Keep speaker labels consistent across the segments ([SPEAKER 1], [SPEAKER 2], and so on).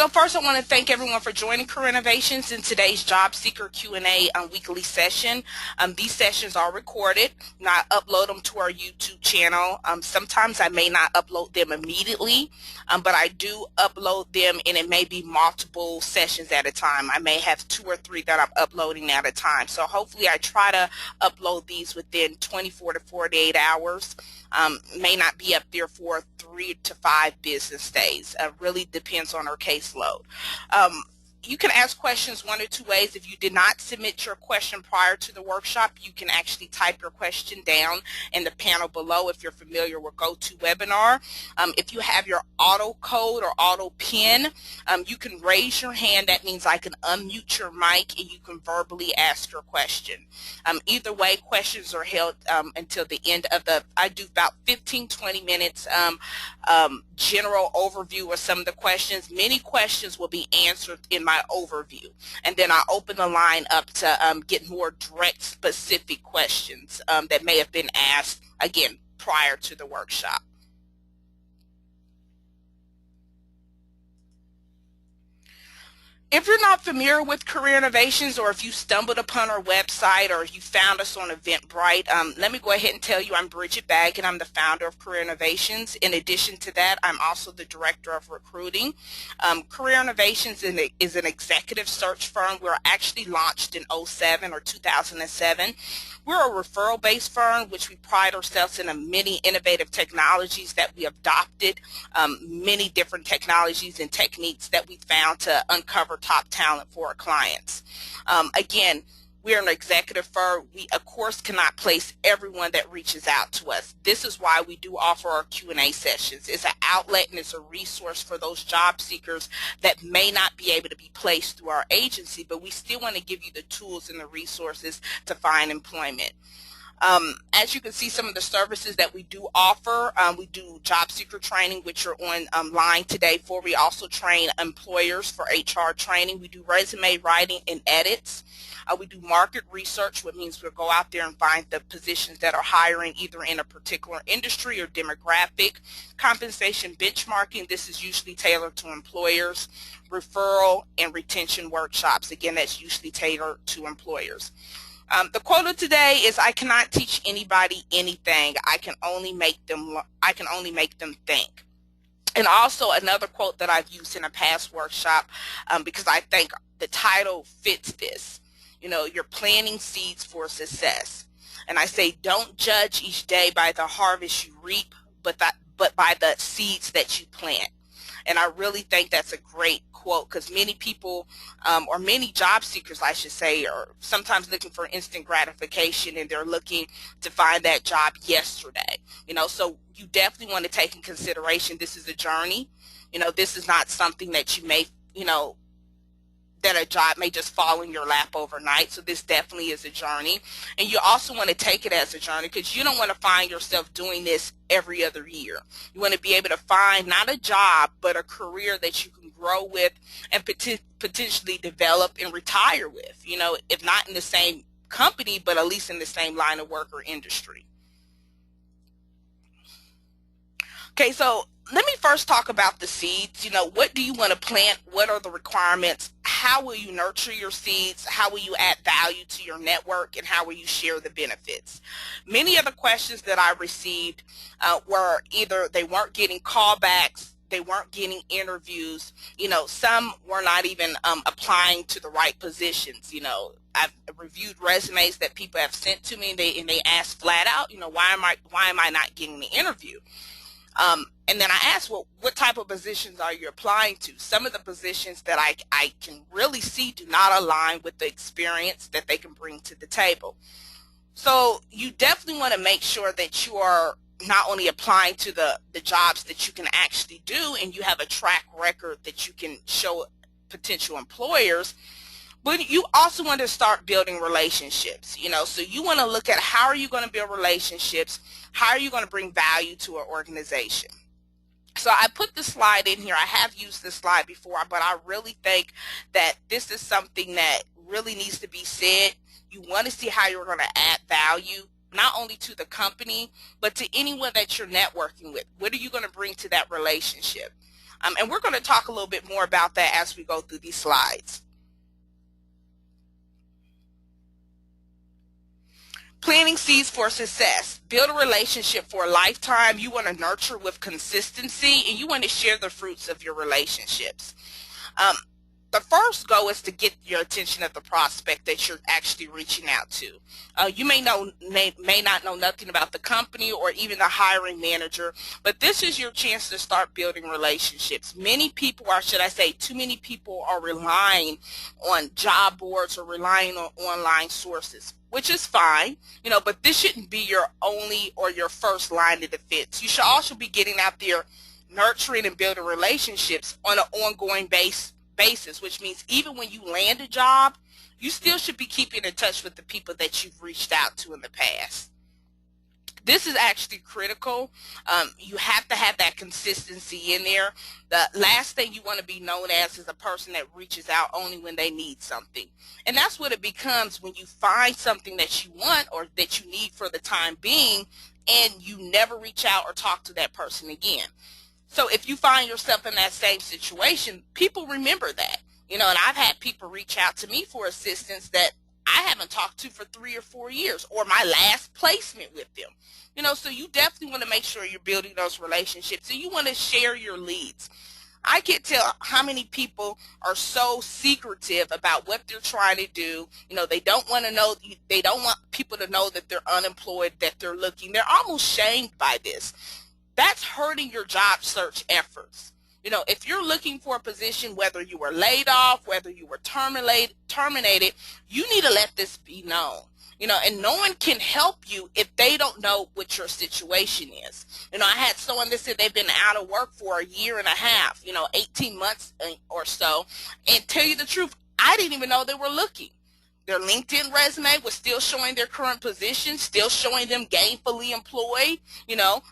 [SPEAKER 1] So first, I want to thank everyone for joining Career Innovations in today's Job Seeker Q&A weekly session. These sessions are recorded, and I upload them to our YouTube channel. Sometimes I may not upload them immediately, but I do upload them, and it may be multiple sessions at a time. I may have 2 or 3 that I'm uploading at a time. So hopefully I try to upload these within 24 to 48 hours. May not be up there for 3 to 5 business days. Really depends on our caseload. You can ask questions 1 or 2 ways. If you did not submit your question prior to the workshop, you can actually type your question down in the panel below if you're familiar with GoToWebinar. If you have your auto code or auto pin, you can raise your hand. That means I can unmute your mic and you can verbally ask your question. Either way, questions are held until the end of I do about 15-20 minutes general overview of some of the questions. Many questions will be answered in my overview, and then I open the line up to get more direct specific questions that may have been asked again prior to the workshop. If you're not familiar with Career Innovations, or if you stumbled upon our website, or you found us on Eventbrite, let me go ahead and tell you I'm Bridget Bagg, and I'm the founder of Career Innovations. In addition to that, I'm also the director of recruiting. Career Innovations is an executive search firm. We're actually launched in 2007. We're a referral-based firm, which we pride ourselves in many innovative technologies that we adopted, many different technologies and techniques that we found to uncover top talent for our clients. Again, we're an executive firm. We, of course, cannot place everyone that reaches out to us. This is why we do offer our Q&A sessions. It's an outlet and it's a resource for those job seekers that may not be able to be placed through our agency, but we still want to give you the tools and the resources to find employment. As you can see, some of the services that we do offer, we do job seeker training, which are online today for. We also train employers for HR training. We do resume writing and edits. We do market research, which means we'll go out there and find the positions that are hiring either in a particular industry or demographic. Compensation benchmarking, this is usually tailored to employers. Referral and retention workshops, again, that's usually tailored to employers. The quote of today is, I cannot teach anybody anything. I can only make them think. And also another quote that I've used in a past workshop, because I think the title fits this. You know, you're planting seeds for success. And I say, don't judge each day by the harvest you reap, but by the seeds that you plant. And I really think that's a great quote, because many people, or many job seekers, I should say, are sometimes looking for instant gratification, and they're looking to find that job yesterday. You know, so you definitely want to take in consideration this is a journey. You know, this is not something that you may, you know, that a job may just fall in your lap overnight. So this definitely is a journey, and you also want to take it as a journey, because you don't want to find yourself doing this every other year. You want to be able to find not a job, but a career that you can grow with and potentially develop and retire with, you know, if not in the same company, but at least in the same line of work or industry. Okay, so let me first talk about the seeds. You know, what do you want to plant? What are the requirements? How will you nurture your seeds? How will you add value to your network? And how will you share the benefits? Many of the questions that I received were either they weren't getting callbacks, they weren't getting interviews, you know, some were not even applying to the right positions. You know, I've reviewed resumes that people have sent to me, and they ask flat out, you know, why am I not getting the interview? And then I asked, well, what type of positions are you applying to? Some of the positions that I can really see do not align with the experience that they can bring to the table. So you definitely want to make sure that you are not only applying to the jobs that you can actually do, and you have a track record that you can show potential employers, but you also want to start building relationships. You know, so you want to look at how are you going to build relationships, how are you going to bring value to an organization. So I put this slide in here. I have used this slide before, but I really think that this is something that really needs to be said. You want to see how you're going to add value, not only to the company, but to anyone that you're networking with. What are you going to bring to that relationship? And we're going to talk a little bit more about that as we go through these slides. Planting seeds for success. Build a relationship for a lifetime. You want to nurture with consistency, and you want to share the fruits of your relationships. The first goal is to get your attention of the prospect that you're actually reaching out to. You may not know nothing about the company or even the hiring manager, but this is your chance to start building relationships. Many people, or should I say too many people, are relying on job boards or relying on online sources, which is fine, but this shouldn't be your only or your first line of defense. You should also be getting out there, nurturing and building relationships on an ongoing basis, which means even when you land a job, you still should be keeping in touch with the people that you've reached out to in the past. This is actually critical. You have to have that consistency in there. The last thing you want to be known as is a person that reaches out only when they need something. And that's what it becomes when you find something that you want or that you need for the time being, and you never reach out or talk to that person again. So if you find yourself in that same situation, people remember that, and I've had people reach out to me for assistance that I haven't talked to for 3 or 4 years, or my last placement with them. So you definitely want to make sure you're building those relationships, and you want to share your leads. I can't tell how many people are so secretive about what they're trying to do. They don't want to know, they don't want people to know that they're unemployed, that they're looking. They're almost shamed by this. That's hurting your job search efforts. If you're looking for a position, whether you were laid off, whether you were terminated, you need to let this be known. And no one can help you if they don't know what your situation is. I had someone that said they've been out of work for 1.5 years, 18 months or so. And tell you the truth, I didn't even know they were looking. Their LinkedIn resume was still showing their current position, still showing them gainfully employed.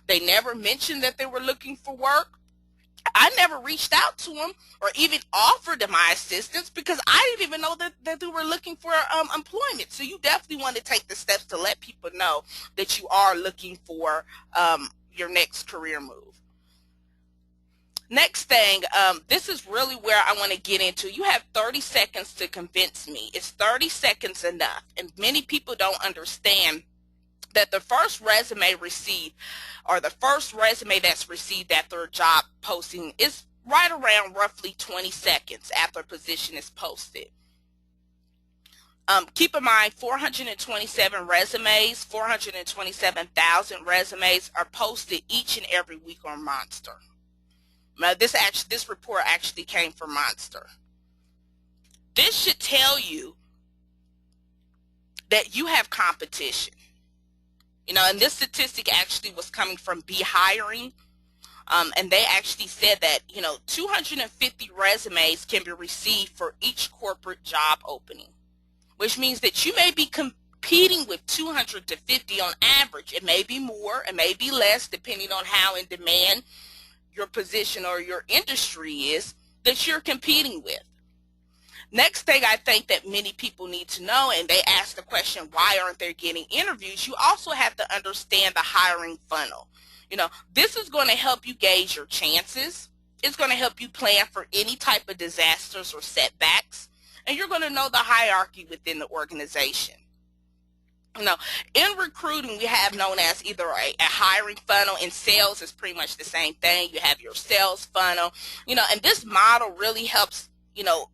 [SPEAKER 1] They never mentioned that they were looking for work. I never reached out to them or even offered them my assistance because I didn't even know that they were looking for employment. So you definitely want to take the steps to let people know that you are looking for your next career move. Next thing, this is really where I want to get into. You have 30 seconds to convince me. Is 30 seconds enough? And many people don't understand that the first resume received, or the first resume that's received after a job posting, is right around roughly 20 seconds after a position is posted. Keep in mind, 427 resumes, 427,000 resumes are posted each and every week on Monster. Now, this report actually came from Monster. This should tell you that you have competition. And this statistic actually was coming from BeHiring, and they actually said that 250 resumes can be received for each corporate job opening, which means that you may be competing with 200 to 50 on average. It may be more, it may be less, depending on how in demand your position or your industry is that you're competing with. Next thing I think that many people need to know, and they ask the question, why aren't they getting interviews? You also have to understand the hiring funnel. This is going to help you gauge your chances. It's going to help you plan for any type of disasters or setbacks. And you're going to know the hierarchy within the organization. In recruiting, we have known as either a hiring funnel. In sales, is pretty much the same thing. You have your sales funnel, and this model really helps,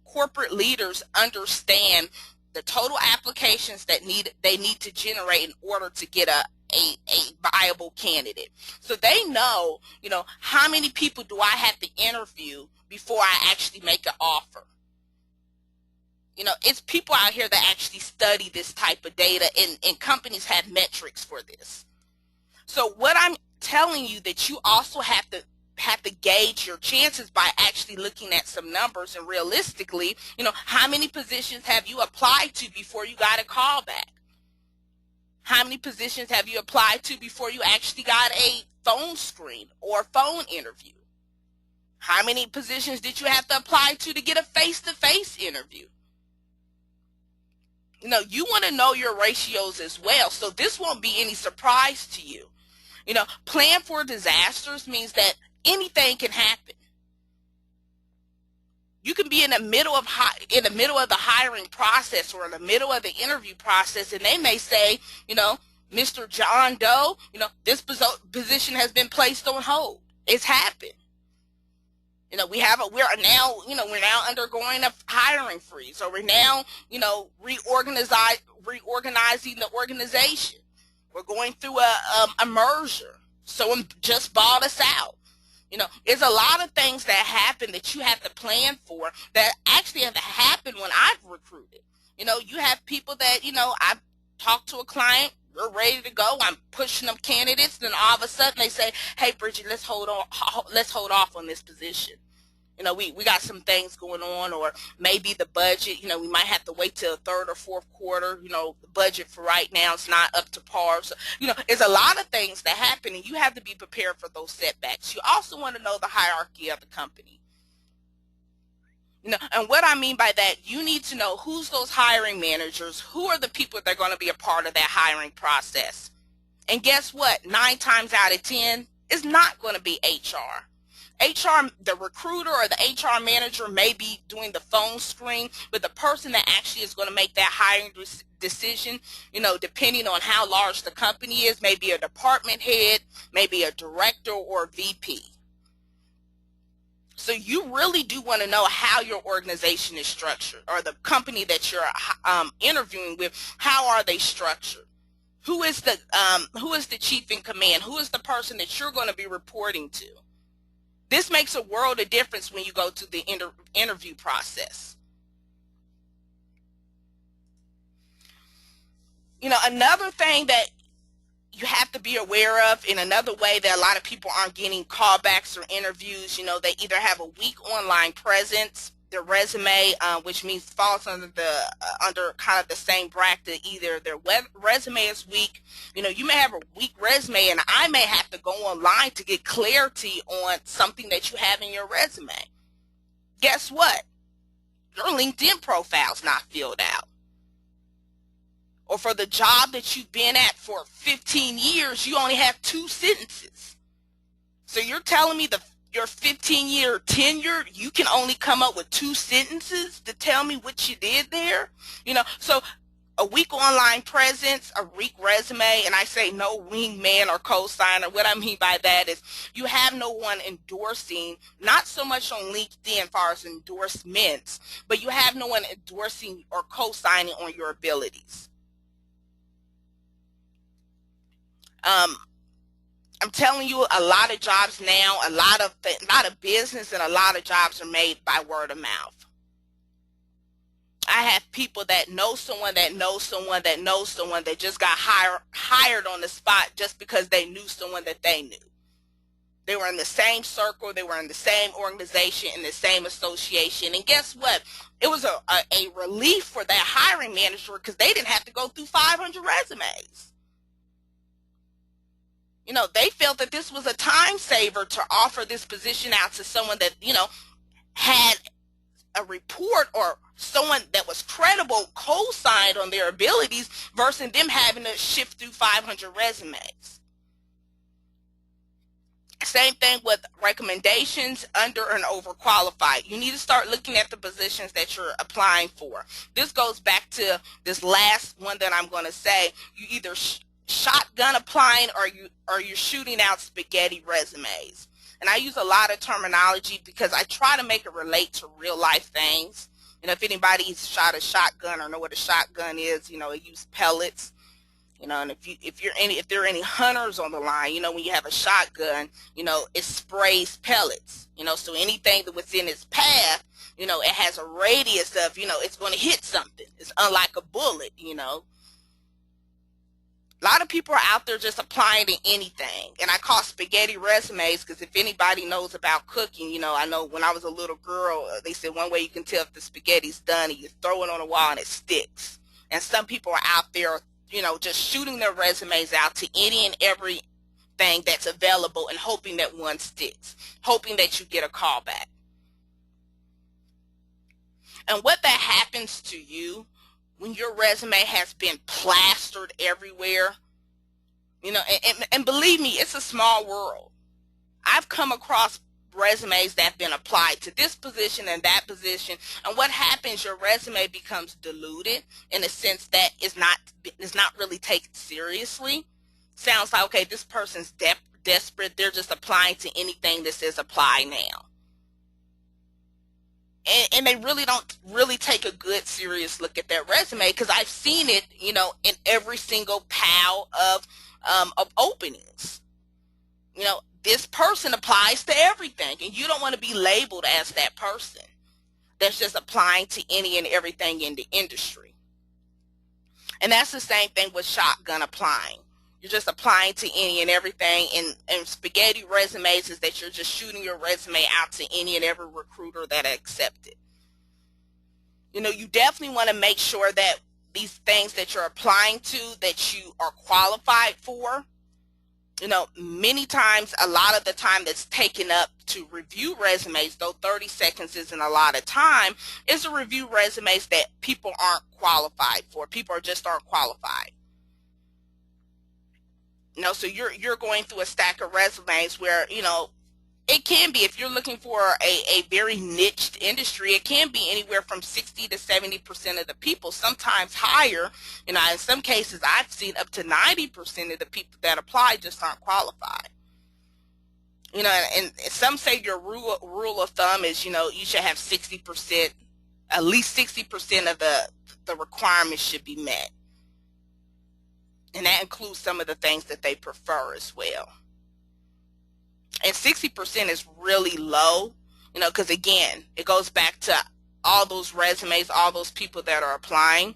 [SPEAKER 1] corporate leaders understand the total applications that they need to generate in order to get a viable candidate. So they know, how many people do I have to interview before I actually make an offer? It's people out here that actually study this type of data, and companies have metrics for this. So what I'm telling you, that you also have to gauge your chances by actually looking at some numbers, and realistically, how many positions have you applied to before you got a call back? How many positions have you applied to before you actually got a phone screen or phone interview? How many positions did you have to apply to get a face-to-face interview? You want to know your ratios as well, so this won't be any surprise to you. Plan for disasters means that anything can happen. You can be in the middle of the hiring process or in the middle of the interview process, and they may say, Mr. John Doe, this position has been placed on hold. It's happened. We're now undergoing a hiring freeze, or we're now, reorganizing the organization. We're going through a merger. Someone just bought us out. There's a lot of things that happen that you have to plan for that actually have to happen when I've recruited. You have people that, I've talked to a client, we're ready to go, I'm pushing them candidates, then all of a sudden they say, hey, Bridget, let's hold off on this position. We got some things going on, or maybe the budget, we might have to wait till the third or fourth quarter. The budget for right now is not up to par. So, there's a lot of things that happen, and you have to be prepared for those setbacks. You also want to know the hierarchy of the company. And what I mean by that, you need to know who's those hiring managers, who are the people that are going to be a part of that hiring process. And guess what? 9 times out of 10, it's not going to be HR. The recruiter or the HR manager may be doing the phone screen, but the person that actually is going to make that hiring decision, depending on how large the company is, maybe a department head, maybe a director or a VP. So you really do want to know how your organization is structured, or the company that you're interviewing with, how are they structured? Who is the chief in command? Who is the person that you're going to be reporting to? This makes a world of difference when you go to the interview process. Another thing that you have to be aware of, in another way that a lot of people aren't getting callbacks or interviews, they either have a weak online presence, their resume, which means falls under kind of the same bracket. Either their resume is weak, you may have a weak resume, and I may have to go online to get clarity on something that you have in your resume. Guess what? Your LinkedIn profile's not filled out. Or for the job that you've been at for 15 years, you only have 2 sentences. So you're telling me your 15-year tenure, you can only come up with 2 sentences to tell me what you did there? So a weak online presence, a weak resume, and I say no wingman or co-signer. What I mean by that is you have no one endorsing, not so much on LinkedIn as far as endorsements, but you have no one endorsing or co-signing on your abilities. I'm telling you, a lot of jobs now, a lot of business and a lot of jobs are made by word of mouth. I have people that know someone that knows someone that knows someone that just got hired on the spot just because they knew someone that they knew. They were in the same circle, they were in the same organization, in the same association, and guess what? It was a relief for that hiring manager because they didn't have to go through 500 resumes. They felt that this was a time saver to offer this position out to someone that, had a report or someone that was credible co-signed on their abilities versus them having to shift through 500 resumes. Same thing with recommendations, under and overqualified. You need to start looking at the positions that you're applying for. This goes back to this last one that I'm going to say. You either shotgun applying or you're shooting out spaghetti resumes. And I use a lot of terminology because I try to make it relate to real life things. If anybody's shot a shotgun or know what a shotgun is, it uses pellets. And if there are any hunters on the line, when you have a shotgun, it sprays pellets. So anything that was in its path, it has a radius of, it's going to hit something. It's unlike a bullet, A lot of people are out there just applying to anything, and I call spaghetti resumes because if anybody knows about cooking, I know when I was a little girl, they said one way you can tell if the spaghetti's done, you throw it on a wall and it sticks. And some people are out there, just shooting their resumes out to any and everything that's available and hoping that one sticks, hoping that you get a call back. And what that happens to you when your resume has been plastered everywhere, and believe me, it's a small world. I've come across resumes that have been applied to this position and that position, and what happens, your resume becomes diluted in a sense that is not really taken seriously. Sounds like, okay, this person's desperate, they're just applying to anything that says apply now. And they really don't really take a good serious look at their resume, because I've seen it, in every single pile of openings. This person applies to everything, and you don't want to be labeled as that person that's just applying to any and everything in the industry. And that's the same thing with shotgun applying. You're just applying to any and everything, and spaghetti resumes is that you're just shooting your resume out to any and every recruiter that accepts it. You definitely want to make sure that these things that you're applying to, that you are qualified for. Many times, a lot of the time that's taken up to review resumes, though 30 seconds isn't a lot of time, is to review resumes that people aren't qualified for. People just aren't qualified. So you're going through a stack of resumes where, it can be, if you're looking for a very niched industry, it can be anywhere from 60 to 70% of the people, sometimes higher. In some cases, I've seen up to 90% of the people that apply just aren't qualified. And some say your rule of thumb is, you should have 60%, at least 60% of the requirements should be met. And that includes some of the things that they prefer as well. And 60% is really low, because again, it goes back to all those resumes, all those people that are applying.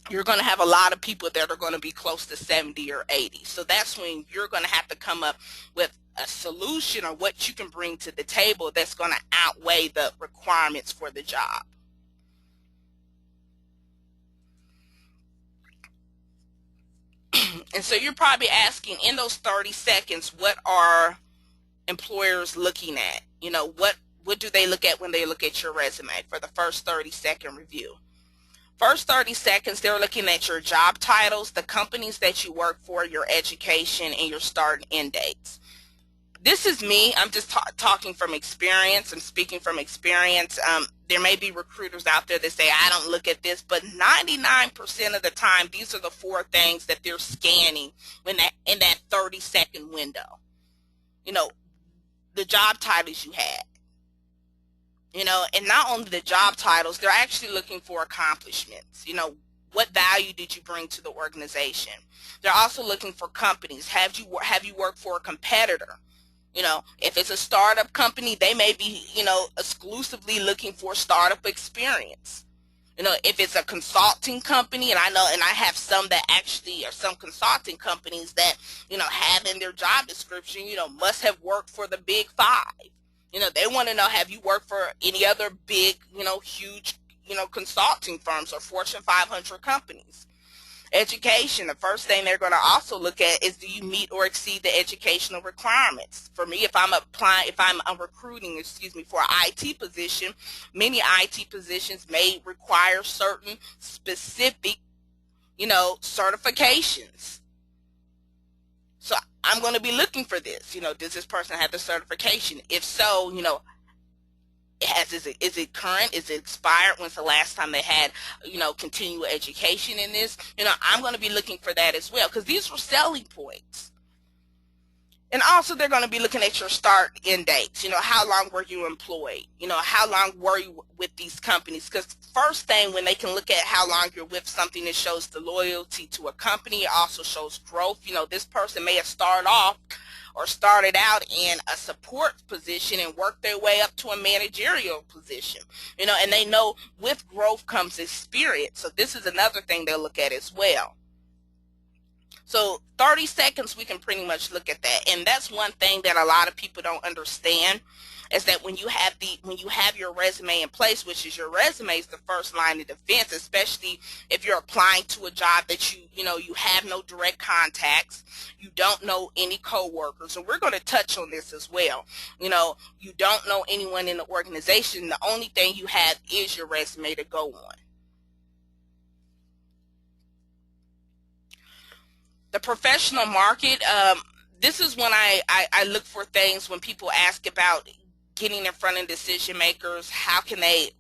[SPEAKER 1] You're going to have a lot of people that are going to be close to 70 or 80. So that's when you're going to have to come up with a solution or what you can bring to the table that's going to outweigh the requirements for the job. And so you're probably asking, in those 30 seconds, what are employers looking at? What do they look at when they look at your resume for the first 30-second review? First 30 seconds, they're looking at your job titles, the companies that you work for, your education, and your start and end dates. This is me. I'm just talking from experience. I'm speaking from experience. There may be recruiters out there that say, I don't look at this, but 99% of the time, these are the 4 things that they're scanning in that 30-second window. The job titles you had. And not only the job titles, they're actually looking for accomplishments. What value did you bring to the organization? They're also looking for companies. Have you worked for a competitor? If it's a startup company, they may be, exclusively looking for startup experience. If it's a consulting company, and I have some that actually are some consulting companies that, have in their job description, must have worked for the big 5. They want to know, have you worked for any other big, huge, consulting firms or Fortune 500 companies? Education, the first thing they're going to also look at is, do you meet or exceed the educational requirements? For me, if I'm recruiting, for an IT position, many IT positions may require certain specific, certifications. So I'm going to be looking for this. Does this person have the certification? If so, is it current? Is it expired? When's the last time they had, continual education in this? I'm going to be looking for that as well, because these are selling points. And also, they're going to be looking at your start end dates. How long were you employed? How long were you with these companies? Because first thing, when they can look at how long you're with something, it shows the loyalty to a company. It also shows growth. This person may have started out in a support position and worked their way up to a managerial position. And they know with growth comes experience. So this is another thing they'll look at as well. So 30 seconds, we can pretty much look at that. And that's one thing that a lot of people don't understand, is that when you have your resume in place, which is your resume is the first line of defense, especially if you're applying to a job that you have no direct contacts, you don't know any coworkers, and we're going to touch on this as well. You don't know anyone in the organization. The only thing you have is your resume to go on. The professional market, this is when I look for things when people ask about getting in front of decision makers. How can they,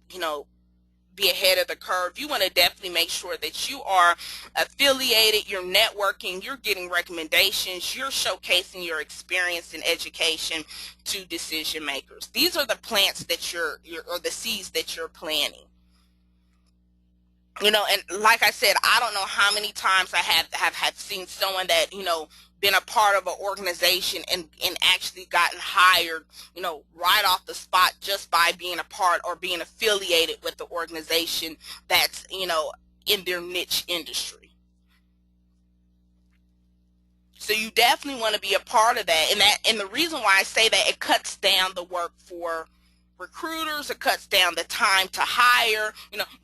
[SPEAKER 1] be ahead of the curve? You want to definitely make sure that you are affiliated, you're networking, you're getting recommendations, you're showcasing your experience and education to decision makers. These are the plants that you're or the seeds that you're planting. And like I said, I don't know how many times I have seen someone that, been a part of an organization and actually gotten hired, right off the spot just by being a part or being affiliated with the organization that's, in their niche industry. So you definitely want to be a part of that. And the reason why I say that, it cuts down the work for recruiters, it cuts down the time to hire,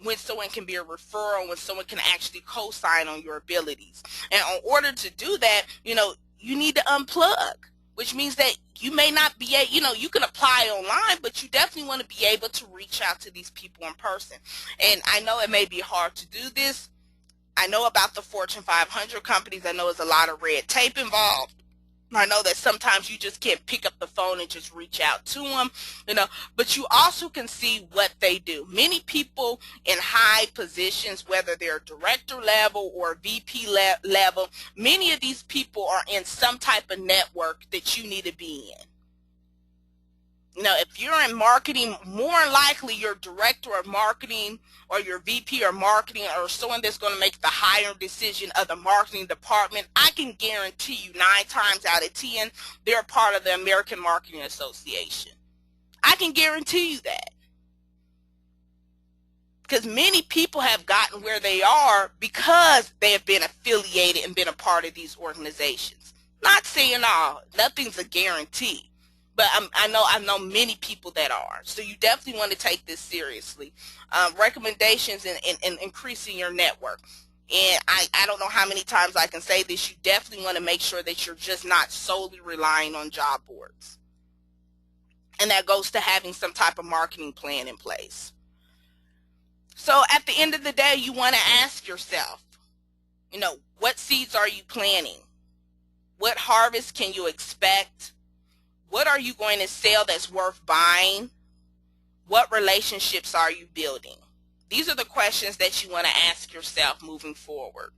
[SPEAKER 1] when someone can be a referral, when someone can actually co-sign on your abilities. And in order to do that, you need to unplug, which means that you may not be you can apply online, but you definitely want to be able to reach out to these people in person. And I know it may be hard to do this. I know about the Fortune 500 companies. I know there's a lot of red tape involved. I know that sometimes you just can't pick up the phone and just reach out to them, but you also can see what they do. Many people in high positions, whether they're director level or VP level, many of these people are in some type of network that you need to be in. If you're in marketing, more likely your director of marketing or your VP or marketing or someone that's going to make the hiring decision of the marketing department, I can guarantee you 9 times out of 10, they're part of the American Marketing Association. I can guarantee you that. Because many people have gotten where they are because they have been affiliated and been a part of these organizations. Not saying nothing's a guarantee. But I know many people that are. So you definitely want to take this seriously. Recommendations and increasing your network. And I don't know how many times I can say this. You definitely want to make sure that you're just not solely relying on job boards. And that goes to having some type of marketing plan in place. So at the end of the day, you want to ask yourself, what seeds are you planting? What harvest can you expect? What are you going to sell that's worth buying? What relationships are you building? These are the questions that you want to ask yourself moving forward.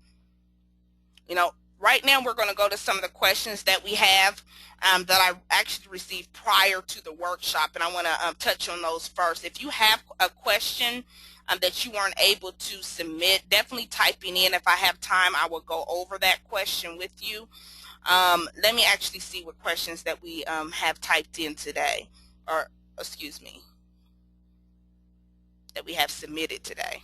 [SPEAKER 1] Right now we're going to go to some of the questions that we have that I actually received prior to the workshop, and I want to touch on those first. If you have a question that you weren't able to submit, definitely typing in. If I have time, I will go over that question with you. Let me actually see what questions that we have typed in today, or excuse me, that we have submitted today.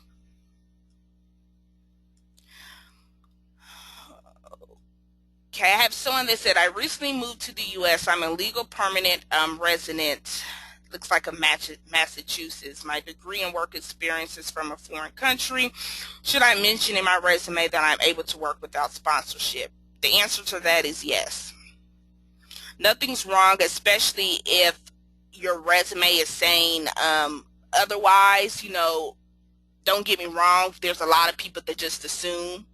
[SPEAKER 1] Okay, I have someone that said, I recently moved to the U.S. I'm a legal permanent resident. Looks like a Massachusetts. My degree and work experience is from a foreign country. Should I mention in my resume that I'm able to work without sponsorship? The answer to that is yes. Nothing's wrong, especially if your resume is saying otherwise. Don't get me wrong, there's a lot of people that just assume,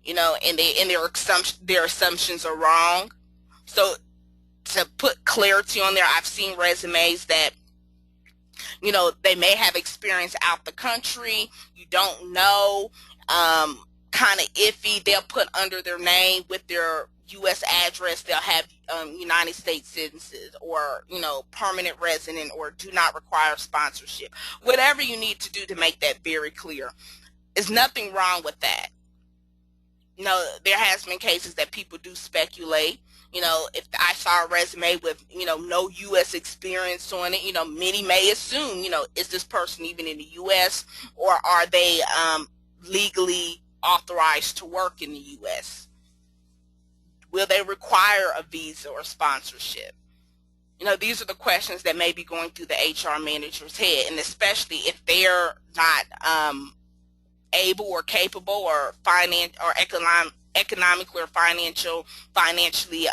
[SPEAKER 1] and their assumptions are wrong. So to put clarity on there, I've seen resumes that they may have experience out the country. You don't know, kind of iffy. They'll put under their name with their U.S. address, they'll have United States citizens or, permanent resident or do not require sponsorship. Whatever you need to do to make that very clear. There's nothing wrong with that. There has been cases that people do speculate. If I saw a resume with, no U.S. experience on it, many may assume, is this person even in the U.S. or are they legally authorized to work in the U.S.? Will they require a visa or sponsorship? These are the questions that may be going through the HR manager's head, and especially if they're not able or capable or economically or financially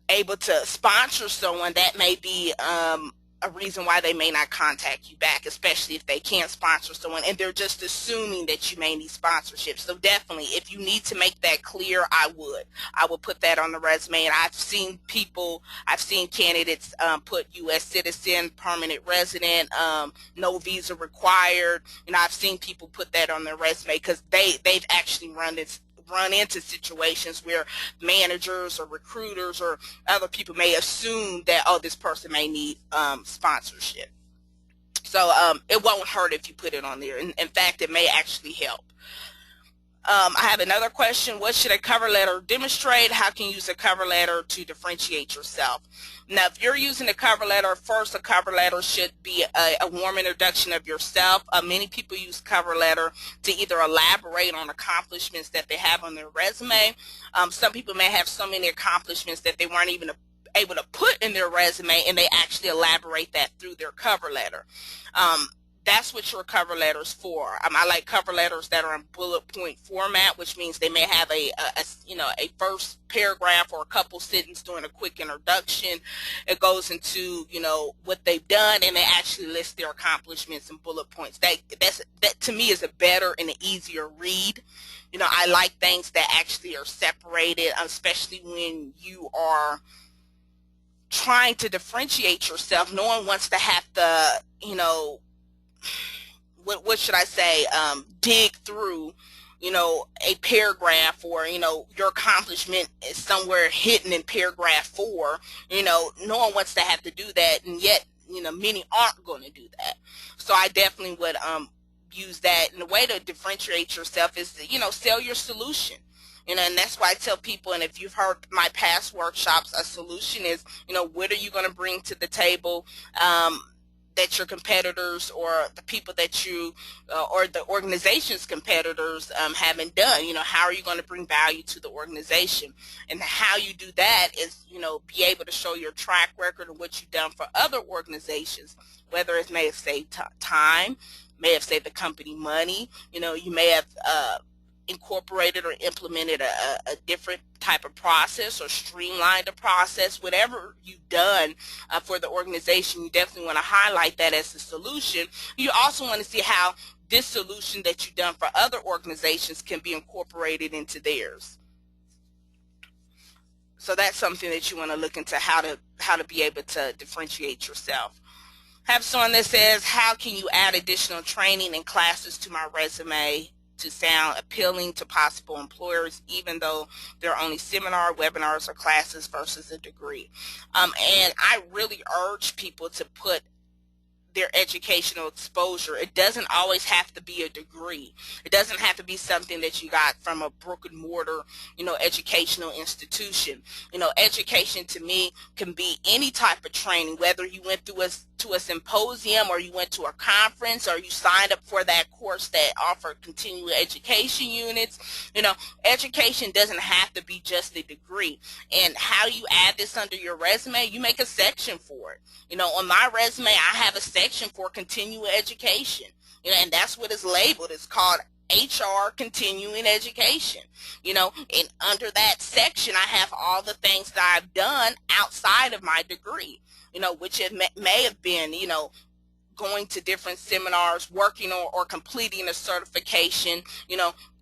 [SPEAKER 1] able to sponsor someone, that may be a reason why they may not contact you back, especially if they can't sponsor someone and they're just assuming that you may need sponsorship. So definitely, if you need to make that clear, I would put that on the resume. And I've seen candidates put U.S. citizen, permanent resident, no visa required. I've seen people put that on their resume because they've actually run into situations where managers or recruiters or other people may assume that, oh, this person may need sponsorship. So it won't hurt if you put it on there. In fact, it may actually help. I have another question. What should a cover letter demonstrate? How can you use a cover letter to differentiate yourself? Now, if you're using a cover letter, first, a cover letter should be a warm introduction of yourself. Many people use cover letter to either elaborate on accomplishments that they have on their resume. Some people may have so many accomplishments that they weren't even able to put in their resume, and they actually elaborate that through their cover letter. That's what your cover letter's for. I like cover letters that are in bullet point format, which means they may have a first paragraph or a couple sentences doing a quick introduction. It goes into what they've done, and they actually list their accomplishments in bullet points. That to me is a better and an easier read. I like things that actually are separated, especially when you are trying to differentiate yourself. No one wants to have to what should I say, dig through, a paragraph, or, your accomplishment is somewhere hidden in paragraph 4. No one wants to have to do that, and yet, many aren't going to do that. So I definitely would use that. And the way to differentiate yourself is to, sell your solution. And that's why I tell people, and if you've heard my past workshops, a solution is, what are you going to bring to the table that your competitors or the people that you or the organization's competitors haven't done. How are you going to bring value to the organization? And how you do that is, be able to show your track record of what you've done for other organizations, whether it may have saved time, may have saved the company money. You may have incorporated or implemented a different type of process or streamlined a process. Whatever you've done for the organization, you definitely want to highlight that as a solution. You also want to see how this solution that you've done for other organizations can be incorporated into theirs. So that's something that you want to look into, how to be able to differentiate yourself. Have someone that says, how can you add additional training and classes to my resume to sound appealing to possible employers, even though they're only seminar, webinars, or classes versus a degree? And I really urge people to put their educational exposure. It doesn't always have to be a degree. It doesn't have to be something that you got from a brick and mortar, educational institution. Education to me can be any type of training, whether you went through to a symposium, or you went to a conference, or you signed up for that course that offered continuing education units. Education doesn't have to be just a degree. And how you add this under your resume, you make a section for it. On my resume, I have a section for continuing education, and that's what it's labeled. It's called HR continuing education, and under that section, I have all the things that I've done outside of my degree, which it may have been, going to different seminars, working or completing a certification,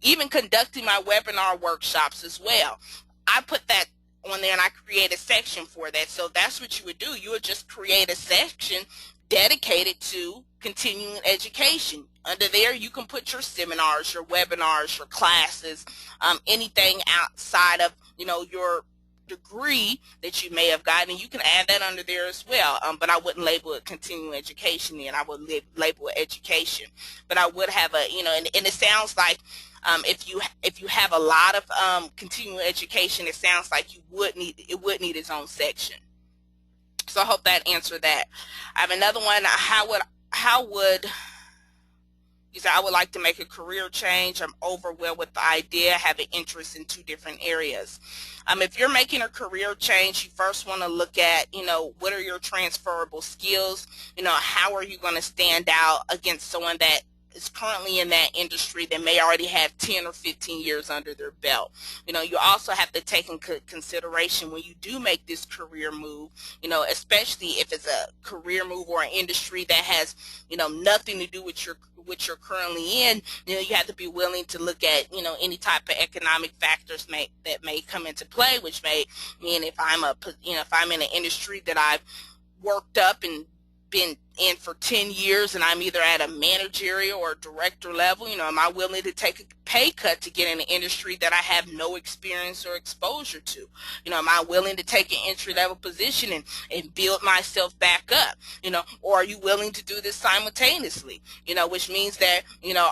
[SPEAKER 1] even conducting my webinar workshops as well. I put that on there, and I create a section for that. So that's what you would do. You would just create a section dedicated to continuing education. Under there, you can put your seminars, your webinars, your classes, anything outside of, your degree that you may have gotten. You can add that under there as well. But I wouldn't label it continuing education then. I would label it education. But I would have a, and it sounds like if you have a lot of continuing education, it sounds like it would need its own section. So I hope that answered that. I have another one. How would you say, I would like to make a career change. I'm overwhelmed with the idea, having interest in 2 different areas. If you're making a career change, you first want to look at, what are your transferable skills? How are you going to stand out against someone that is currently in that industry that may already have 10 or 15 years under their belt. You also have to take in consideration when you do make this career move, especially if it's a career move or an industry that has, nothing to do with what you're currently in. You have to be willing to look at, any type of economic factors that may come into play, which may mean if I'm in an industry that I've worked up and been in for 10 years and I'm either at a managerial or director level, am I willing to take a pay cut to get in an industry that I have no experience or exposure to? Am I willing to take an entry level position and build myself back up? Or are you willing to do this simultaneously? Which means that,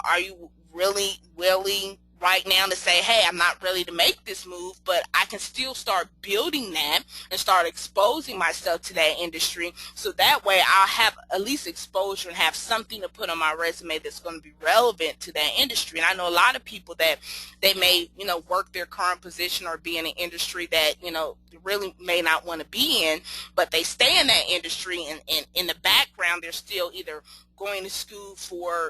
[SPEAKER 1] are you really willing right now to say, hey, I'm not ready to make this move, but I can still start building that and start exposing myself to that industry, so that way I'll have at least exposure and have something to put on my resume that's going to be relevant to that industry. And I know a lot of people that they may, work their current position or be in an industry that, really may not want to be in, but they stay in that industry, and in the background they're still either going to school for,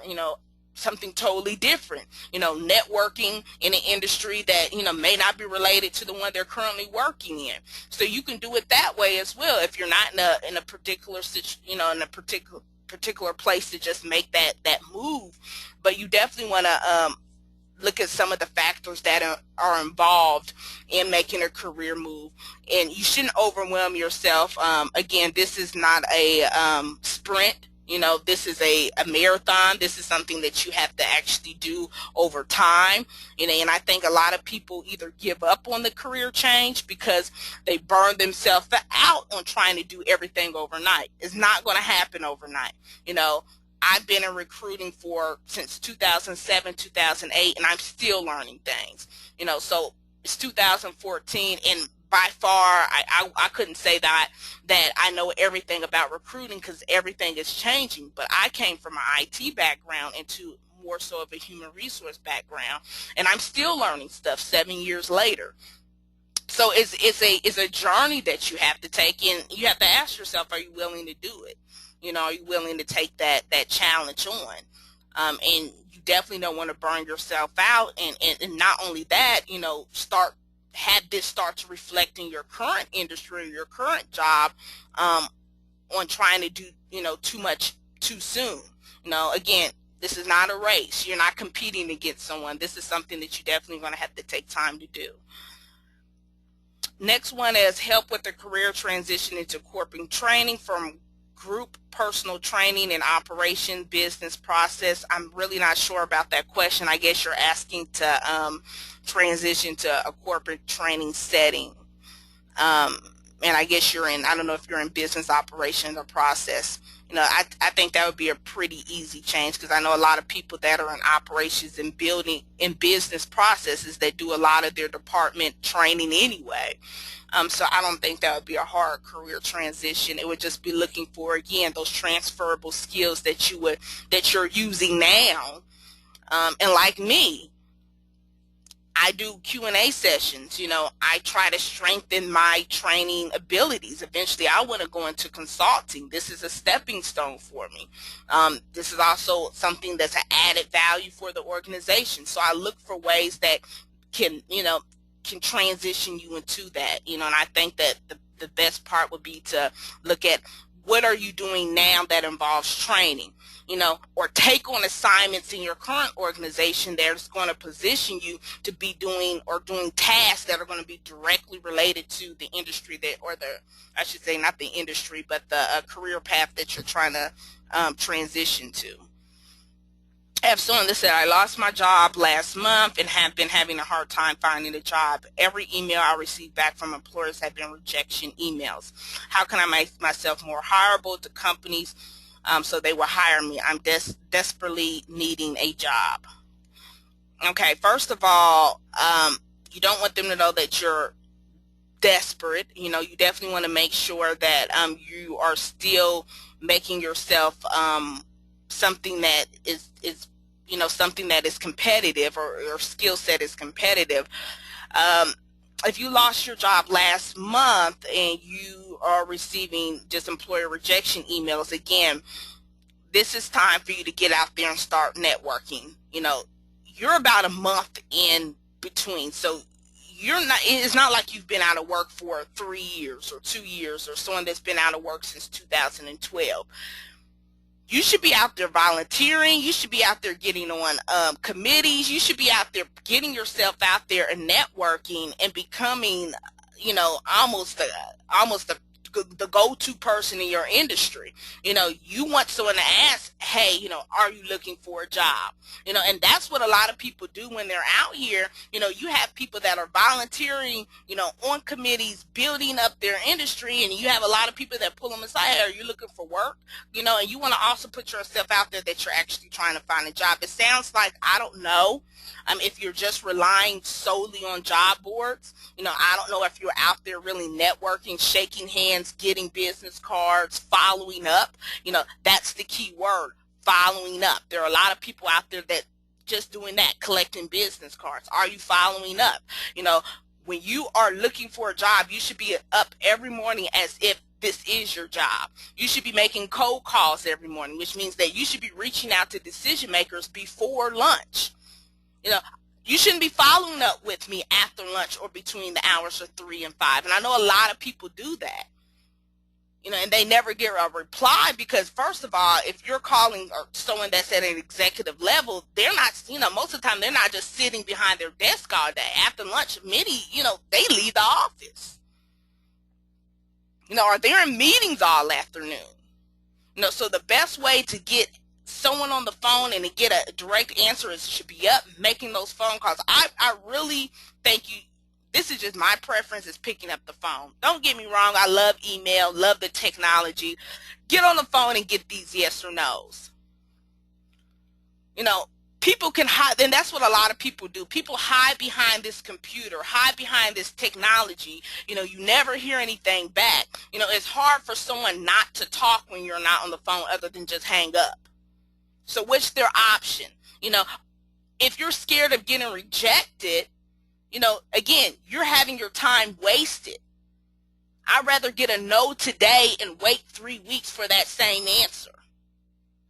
[SPEAKER 1] something totally different, networking in an industry that, may not be related to the one they're currently working in. So you can do it that way as well if you're not in a particular, in a particular place to just make that move. But you definitely want to look at some of the factors that are involved in making a career move, and you shouldn't overwhelm yourself. Again, this is not a sprint. This is a marathon. This is something that you have to actually do over time. And I think a lot of people either give up on the career change because they burn themselves out on trying to do everything overnight. It's not going to happen overnight. I've been in recruiting since 2007, 2008, and I'm still learning things. So it's 2014, and by far, I couldn't say that I know everything about recruiting, because everything is changing. But I came from an IT background into more so of a human resource background, and I'm still learning stuff 7 years later. So it's a journey that you have to take, and you have to ask yourself, are you willing to do it? Are you willing to take that challenge on? And you definitely don't want to burn yourself out, and not only that, have this start to reflect in your current industry or your current job, on trying to do, too much too soon. Again, this is not a race. You're not competing against someone. This is something that you definitely going to have to take time to do. Next one is help with the career transition into corporate training, from group, personal training, and operation business process. I'm really not sure about that question. I guess you're asking to transition to a corporate training setting. And I guess I don't know if you're in business operations or process. I think that would be a pretty easy change, because I know a lot of people that are in operations and building in business processes that do a lot of their department training anyway. So I don't think that would be a hard career transition. It would just be looking for, again, those transferable skills that you're using now. And like me, I do Q&A sessions. I try to strengthen my training abilities. Eventually, I want to go into consulting. This is a stepping stone for me. This is also something that's an added value for the organization. So I look for ways that can transition you into that. And I think that the best part would be to look at, what are you doing now that involves training? Or take on assignments in your current organization that's going to position you to be doing tasks that are going to be directly related to the industry I should say not the industry, but the career path that you're trying to transition to. I have someone that said, I lost my job last month and have been having a hard time finding a job. Every email I receive back from employers have been rejection emails. How can I make myself more hireable to companies so they will hire me? I'm desperately needing a job. Okay, first of all, you don't want them to know that you're desperate. You definitely want to make sure that you are still making yourself something that is something that is competitive, or your skill set is competitive. If you lost your job last month and you are receiving just employer rejection emails, again, this is time for you to get out there and start networking. You're about a month in between, so it's not like you've been out of work for 3 years or 2 years, or someone that's been out of work since 2012. You should be out there volunteering. You should be out there getting on committees. You should be out there getting yourself out there and networking and becoming, almost the go-to person in your industry. You want someone to ask, hey, are you looking for a job? And that's what a lot of people do when they're out here. You have people that are volunteering, on committees, building up their industry, and you have a lot of people that pull them aside. Hey, are you looking for work? And you want to also put yourself out there that you're actually trying to find a job. It sounds like, I don't know, if you're just relying solely on job boards. I don't know if you're out there really networking, shaking hands, getting business cards, following up. That's the key word, following up. There are a lot of people out there that just doing that, collecting business cards. Are you following up? When you are looking for a job, you should be up every morning as if this is your job. You should be making cold calls every morning, which means that you should be reaching out to decision makers before lunch. You shouldn't be following up with me after lunch or between the hours of 3 and 5. And I know a lot of people do that. And they never get a reply because, first of all, if you're calling someone that's at an executive level, they're not, most of the time they're not just sitting behind their desk all day. After lunch, many, they leave the office. Or they're in meetings all afternoon. So the best way to get someone on the phone and to get a direct answer is should be up making those phone calls. I really think this is just my preference, is picking up the phone. Don't get me wrong, I love email, love the technology. Get on the phone and get these yes or no's. People can hide, and that's what a lot of people do. People hide behind this computer, hide behind this technology. You never hear anything back. It's hard for someone not to talk when you're not on the phone other than just hang up. So what's their option? If you're scared of getting rejected, again, you're having your time wasted. I'd rather get a no today and wait 3 weeks for that same answer.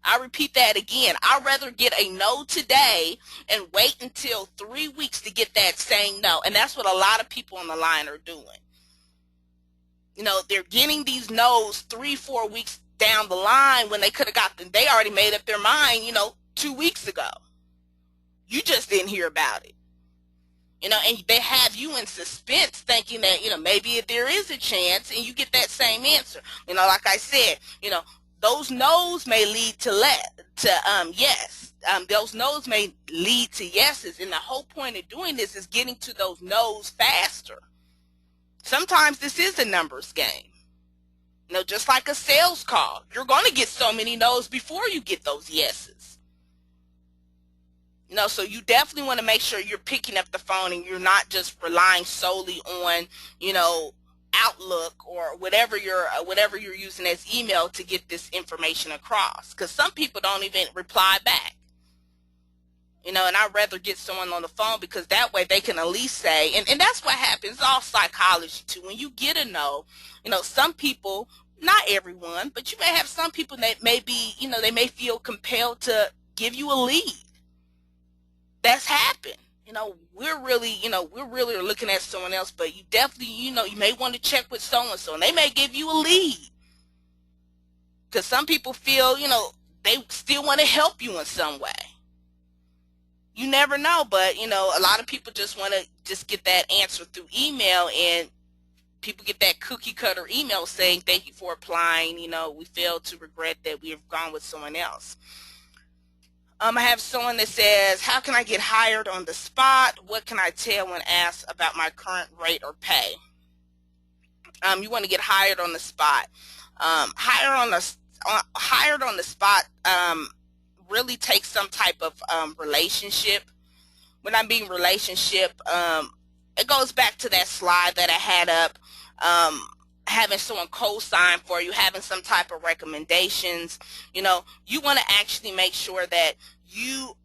[SPEAKER 1] I repeat that again. I'd rather get a no today and wait until 3 weeks to get that same no. And that's what a lot of people on the line are doing. They're getting these no's 3-4 weeks down the line when they could have they already made up their mind, 2 weeks ago. You just didn't hear about it. And they have you in suspense thinking that, maybe there is a chance, and you get that same answer. Like I said, those no's may lead to yes. Those no's may lead to yeses. And the whole point of doing this is getting to those no's faster. Sometimes this is a numbers game. Just like a sales call, you're going to get so many no's before you get those yeses. So you definitely want to make sure you're picking up the phone and you're not just relying solely on, Outlook or whatever you're using as email to get this information across. Because some people don't even reply back. And I'd rather get someone on the phone because that way they can at least say, and that's what happens. It's all psychology too. When you get a no, some people, not everyone, but you may have some people that may be, they may feel compelled to give you a lead. That's happened. We're really looking at someone else, but you definitely, you may want to check with so-and-so, and they may give you a lead. Because some people feel, they still want to help you in some way. You never know, but, a lot of people just want to just get that answer through email, and people get that cookie cutter email saying, thank you for applying, we failed to regret that we have gone with someone else. I have someone that says, how can I get hired on the spot? What can I tell when asked about my current rate or pay? You want to get hired on the spot. Hired on the spot really takes some type of relationship. When I mean relationship, it goes back to that slide that I had up. Having someone co-sign for you, having some type of recommendations. You want to actually make sure that you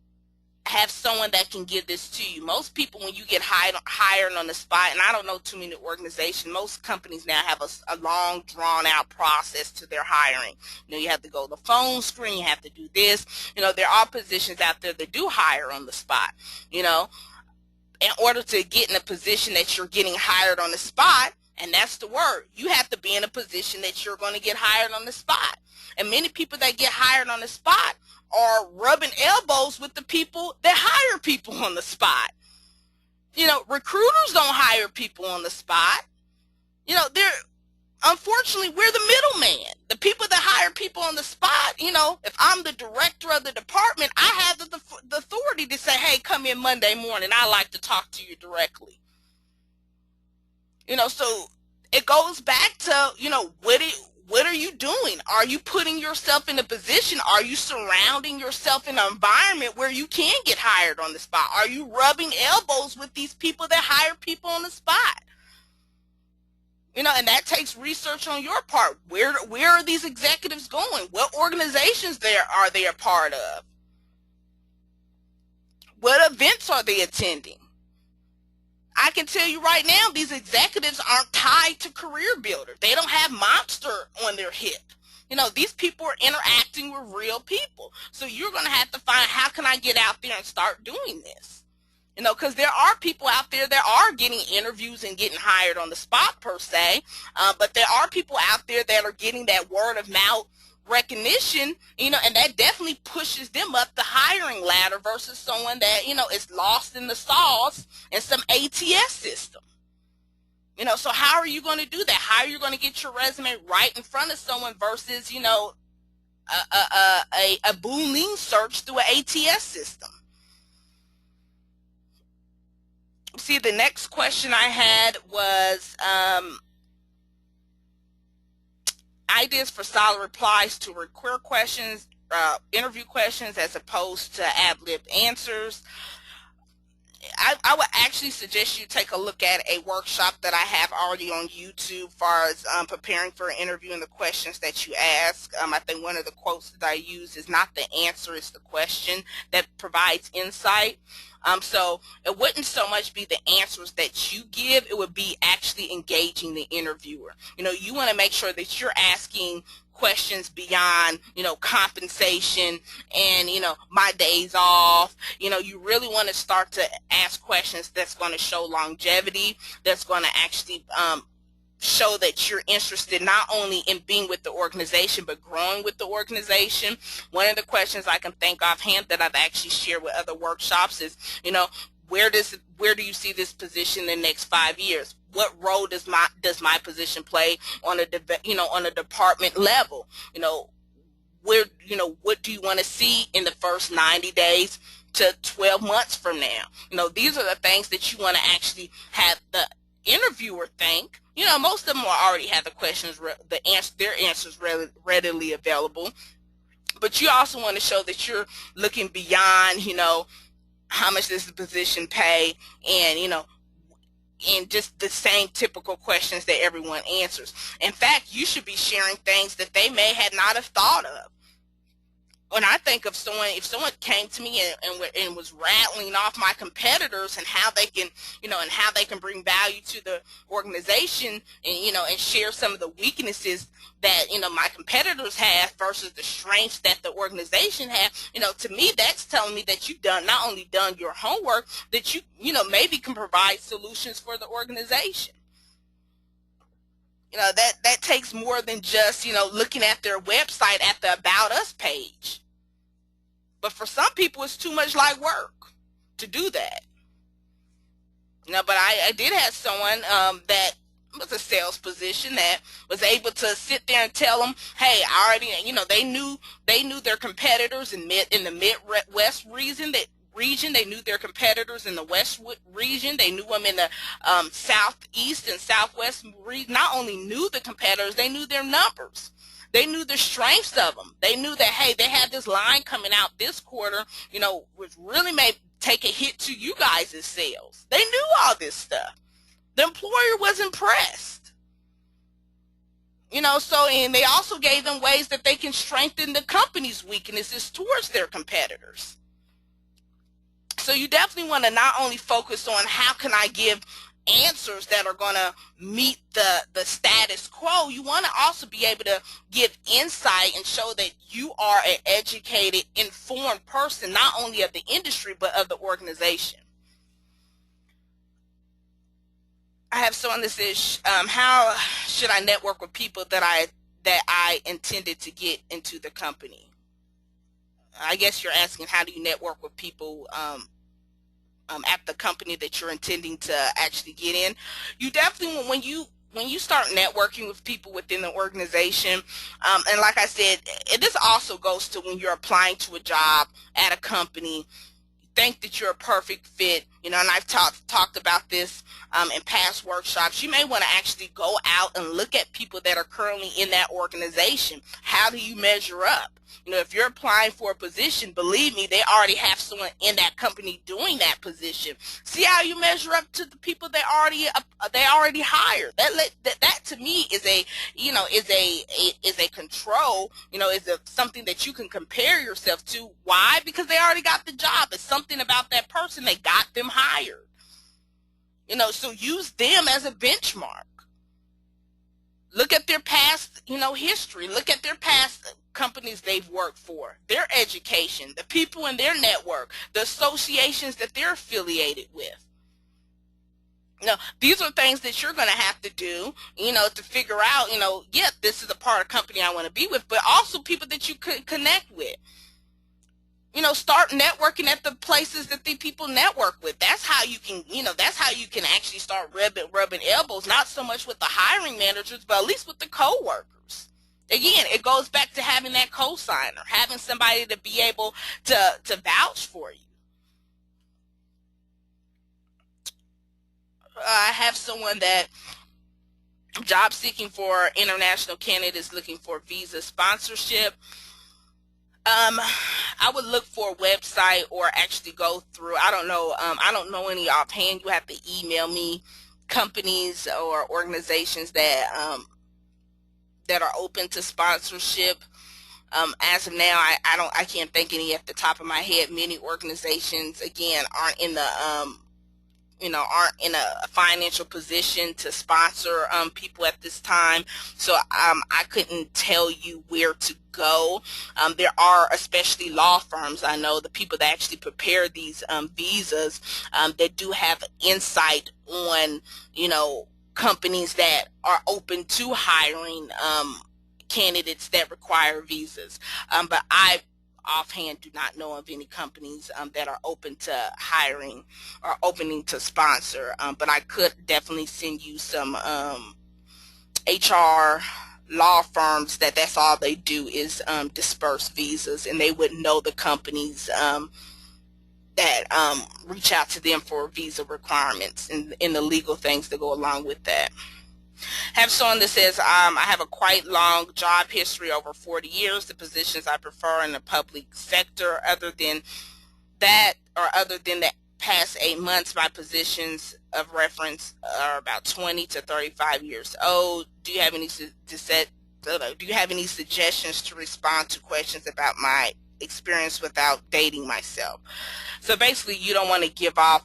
[SPEAKER 1] have someone that can give this to you. Most people, when you get hired on the spot, and I don't know too many organizations, most companies now have a long, drawn-out process to their hiring. You know, you have to go to the phone screen, you have to do this. You know, there are positions out there that do hire on the spot. You know, in order to get in a position that you're getting hired on the spot, and that's the word, you have to be in a position that you're going to get hired on the spot. And many people that get hired on the spot are rubbing elbows with the people that hire people on the spot. You know, recruiters don't hire people on the spot. You know, unfortunately, we're the middleman. The people that hire people on the spot, you know, if I'm the director of the department, I have the authority to say, hey, come in Monday morning. I'd like to talk to you directly. You know, so it goes back to, you know, what are you doing? Are you putting yourself in a position? Are you surrounding yourself in an environment where you can get hired on the spot? Are you rubbing elbows with these people that hire people on the spot? You know, and that takes research on your part. Where are these executives going? What organizations are they a part of? What events are they attending? I can tell you right now, these executives aren't tied to Career Builder. They don't have Monster on their hip. You know, these people are interacting with real people. So you're going to have to find, how can I get out there and start doing this? You know, because there are people out there that are getting interviews and getting hired on the spot per se, but there are people out there that are getting that word of mouth recognition, you know, and that definitely pushes them up the hiring ladder versus someone that, you know, is lost in the sauce in some ATS system. You know, so how are you going to do that? How are you going to get your resume right in front of someone versus, you know, a Boolean search through an ATS system? See, the next question I had was ideas for solid replies to require questions, interview questions, as opposed to ad-lib answers. I would actually suggest you take a look at a workshop that I have already on YouTube as far as preparing for an interview and the questions that you ask. I think one of the quotes that I use is, not the answer, it's the question that provides insight. So it wouldn't so much be the answers that you give, it would be actually engaging the interviewer. You know, you want to make sure that you're asking questions beyond, you know, compensation and, you know, my days off. You know, you really want to start to ask questions that's going to show longevity, that's going to actually show that you're interested not only in being with the organization but growing with the organization. One of the questions I can think offhand that I've actually shared with other workshops is, you know, where do you see this position in the next 5 years? What role does my position play on a department level? You know, what do you want to see in the first 90 days to 12 months from now? You know, these are the things that you want to actually have the interviewer think. You know, most of them will already have the questions, their answers readily available. But you also want to show that you're looking beyond, you know, how much does the position pay, and, you know, and just the same typical questions that everyone answers. In fact, you should be sharing things that they may have not have thought of. When I think of someone, if someone came to me and was rattling off my competitors and how they can, you know, and how they can bring value to the organization, and, you know, and share some of the weaknesses that, you know, my competitors have versus the strengths that the organization has, you know, to me, that's telling me that you've not only done your homework, that you know, maybe can provide solutions for the organization. You know, that takes more than just, you know, looking at their website at the About Us page. But for some people, it's too much like work to do that. You know, but I did have someone that was a sales position that was able to sit there and tell them, hey, I already, you know, they knew their competitors in the Midwest region. They knew their competitors in the West region. They knew them in the Southeast and Southwest region. Not only knew the competitors, they knew their numbers. They knew the strengths of them. They knew that, hey, they had this line coming out this quarter, you know, which really may take a hit to you guys' sales. They knew all this stuff. The employer was impressed. You know, so, and they also gave them ways that they can strengthen the company's weaknesses towards their competitors. So you definitely want to not only focus on how can I give answers that are going to meet the status quo, you want to also be able to give insight and show that you are an educated, informed person, not only of the industry, but of the organization. I have someone that says, how should I network with people that I intended to get into the company? I guess you're asking, how do you network with people at the company that you're intending to actually get in? You definitely, when you start networking with people within the organization, and like I said, this also goes to when you're applying to a job at a company, think that you're a perfect fit, and I've talked about this in past workshops. You may want to actually go out and look at people that are currently in that organization. How do you measure up? If you're applying for a position, believe me, they already have someone in that company doing that position. See how you measure up to the people they already hired. That to me is a control. Is something that you can compare yourself to. Why? Because they already got the job. It's something about that person that got them hired. So use them as a benchmark. Look at their past, history. Look at their past companies they've worked for, their education, the people in their network, the associations that they're affiliated with. These are things that you're going to have to do, to figure out, yeah, this is a part of company I want to be with, but also people that you could connect with. Start networking at the places that the people network with. That's how you can, actually start rubbing elbows, not so much with the hiring managers, but at least with the co-workers. Again, it goes back to having that co-signer, having somebody to be able to vouch for you. I have someone that job seeking for international candidates looking for visa sponsorship. I would look for a website or actually go through, I don't know, I don't know any offhand. You have to email me companies or organizations that are open to sponsorship. As of now, I can't think any at the top of my head. Many organizations, again, aren't in a financial position to sponsor people at this time. So I couldn't tell you where to go. There are, especially law firms, I know the people that actually prepare these visas that do have insight on, companies that are open to hiring candidates that require visas. But I offhand do not know of any companies that are open to hiring or opening to sponsor, but I could definitely send you some HR law firms that's all they do is disperse visas, and they would know the companies that reach out to them for visa requirements and the legal things that go along with that. Have someone that says, I have a quite long job history, over 40 years. The positions I prefer in the public sector. Other than the past 8 months, my positions of reference are about 20 to 35 years old. Do you have any suggestions to respond to questions about my experience without dating myself? So basically, you don't want to give off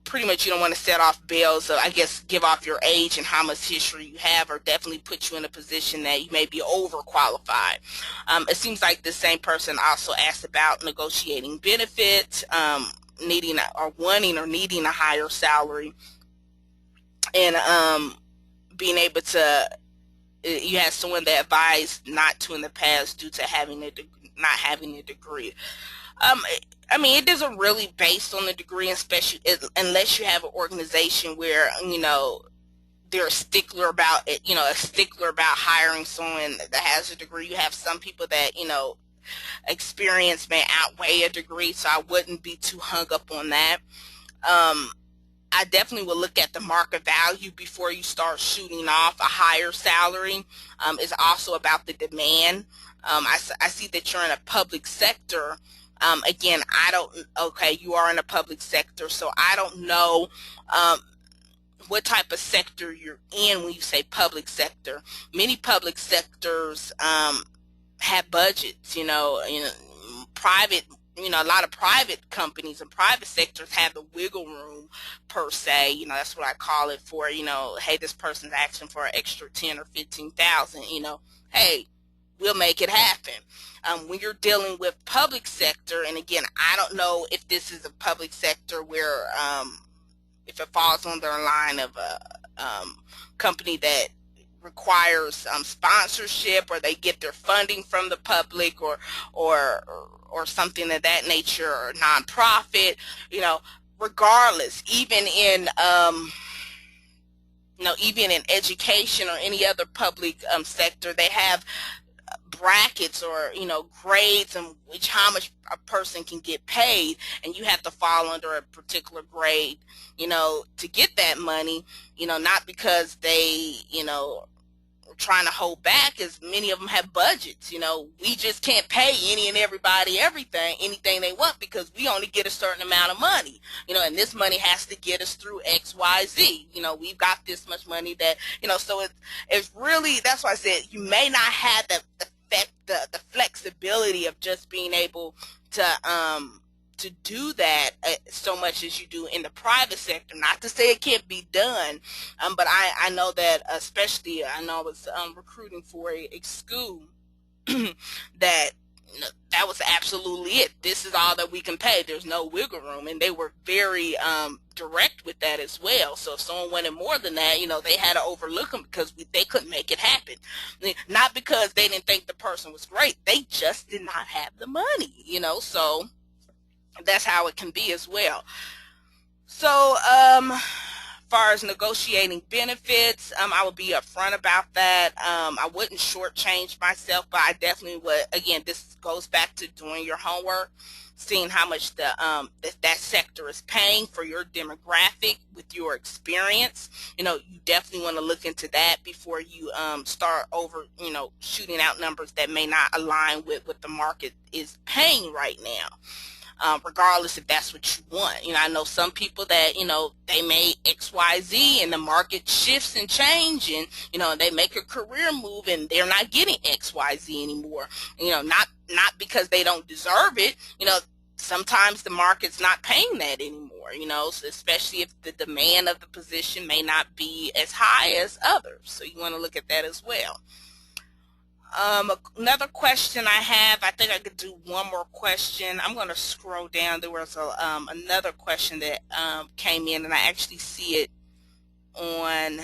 [SPEAKER 1] pretty much, you don't want to set off bails. So I guess give off your age and how much history you have, or definitely put you in a position that you may be overqualified. It seems like the same person also asked about negotiating benefits, needing or wanting or needing a higher salary, and being able to. You had someone that advised not to in the past due to not having a degree. I mean, it doesn't really based on the degree, especially unless you have an organization where they're a stickler about it. A stickler about hiring someone that has a degree. You have some people that experience may outweigh a degree, so I wouldn't be too hung up on that. I definitely will look at the market value before you start shooting off a higher salary. It's also about the demand. I see that you're in a public sector. Again, you are in a public sector, so I don't know what type of sector you're in when you say public sector. Many public sectors have budgets, private, a lot of private companies and private sectors have the wiggle room per se. That's what I call it for, hey, this person's asking for an extra 10 or 15,000, hey, we'll make it happen. When you're dealing with public sector, and again, I don't know if this is a public sector where, if it falls under a line of a company that requires sponsorship, or they get their funding from the public, or something of that nature, or nonprofit, regardless, even in education or any other public sector, they have brackets, or grades, and how much a person can get paid, and you have to fall under a particular grade to get that money, not because they trying to hold back, as many of them have budgets. We just can't pay any and everybody anything they want, because we only get a certain amount of money, and this money has to get us through XYZ. We've got this much money that, so it's really, that's why I said you may not have the flexibility of just being able to do that so much as you do in the private sector. Not to say it can't be done, but I know that, especially, I know I was recruiting for a school that that was absolutely it. This is all that we can pay. There's no wiggle room, and they were very direct with that as well. So if someone wanted more than that, they had to overlook them, because they couldn't make it happen. Not because they didn't think the person was great, they just did not have the money. So that's how it can be as well. So far as negotiating benefits, I would be upfront about that. I wouldn't shortchange myself, but I definitely would. Again, this goes back to doing your homework, seeing how much that sector is paying for your demographic with your experience. You definitely want to look into that before you start shooting out numbers that may not align with what the market is paying right now. Regardless if that's what you want. I know some people that, they made XYZ and the market shifts and change, and, they make a career move and they're not getting XYZ anymore. Not because they don't deserve it. Sometimes the market's not paying that anymore, so especially if the demand of the position may not be as high as others. So you want to look at that as well. Another question I have, I think I could do one more question. I'm going to scroll down. There was another question that came in, and I actually see it on,